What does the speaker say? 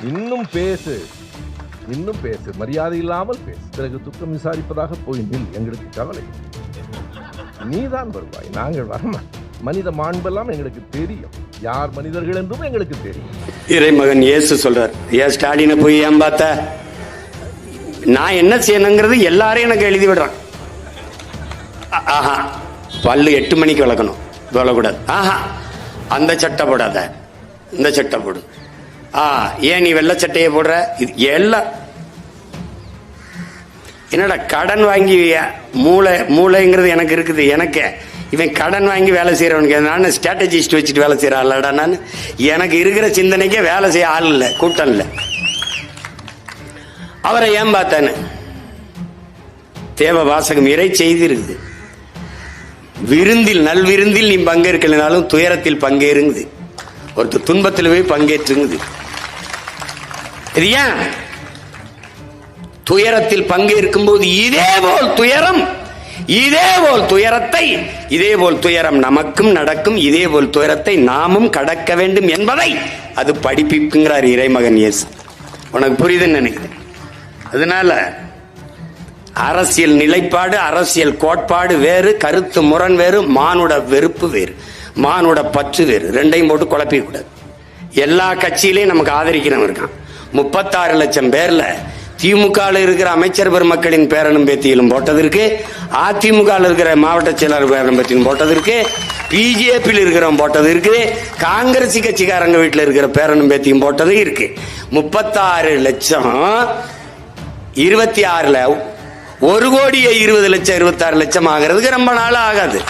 இன்னும் பேசு, இன்னும் பேசு, மரியாதை இல்லாமல் பேசு. பிறகு துக்கம் விசாரிப்பதாக போய் நில், எங்களுக்கு கவலை. நீதான் வருவாய், நாங்கள் வரமாட்டோம். மனித மாண்பெல்லாம் எங்களுக்கு தெரியும், யார் மனிதர்கள் என்றும் எங்களுக்கு தெரியும். இறைமகன் இயேசு சொல்றார், ஏன் ஸ்டாலினை போய் ஏன் பார்த்த? நான் என்ன செய்யணுங்கிறது எல்லாரையும் எனக்கு எழுதி விடுறான். ஆஹா, பல்லு 8 மணிக்கு விளக்கணும், விளக்கூடாது. ஆஹா, அந்த சட்டை போடாத, இந்த சட்டை போடு. ஏன் நீ வெள்ளை சட்டையை போடுற? இது எல்லாம் என்னடா கடன் வாங்கி மூளைங்கிறது எனக்கு இருக்குது. எனக்கு இவன் கடன் வாங்கி வேலை செய்யறவனுக்கு நான் ஸ்ட்ராட்டஜிஸ்ட் வச்சுட்டு வேலை செய்யறான்லடா. நான் எனக்கு இருக்கிற சிந்தனைக்கே வேலை செய்ய ஆள் இல்லை, கூட்டம் இல்லை. அவரை ஏன் பார்த்தானு தேவ வாசகம் இறை செய்தி இருக்குது. விருந்தில் நல்விருந்தில் நீ பங்கேற்கலைனாலும் துயரத்தில் பங்கேறுங்குது. ஒருத்தர் துன்பத்தில் போய் பங்கேற்றுங்குது. இது ஏன்? துயரத்தில் பங்கேற்கும் போது இதேபோல் துயரம், இதேபோல் துயரத்தை, இதேபோல் துயரம் நமக்கும் நடக்கும், இதேபோல் துயரத்தை நாமும் கடக்க வேண்டும் என்பதை அது படிப்பிக்குங்கிறார் இறைமகன் இயேசு. உனக்கு புரியுதுன்னு நினைக்கிறேன். அதனால அரசியல் நிலைப்பாடு, அரசியல் கோட்பாடு வேறு, கருத்து முரண் வேறு, மானுட வெறுப்பு வேறு, மானுட பற்று வேறு. ரெண்டையும் போட்டு குழப்பிக்க கூடாது. எல்லா கட்சியிலையும் நமக்கு ஆதரிக்கிறவன் இருக்கான். 36 லட்சம் பேர்ல திமுக இருக்கிற அமைச்சர் பெருமக்களின் பேரனும் பேத்தியிலும் போட்டதற்கு, அதிமுக இருக்கிற மாவட்ட செயலாளர் பேரனும் பேத்தியும் போட்டதற்கு, பிஜேபியில் இருக்கிறவன் போட்டது இருக்கு, காங்கிரஸ் கட்சிக்காரங்க வீட்டில் இருக்கிற பேரனும் பேத்தியும் போட்டது இருக்கு. 36 லட்சம் 26ல 1,20,00,000 26 லட்சம் ஆகிறதுக்கு ரொம்ப நாள் ஆகாது.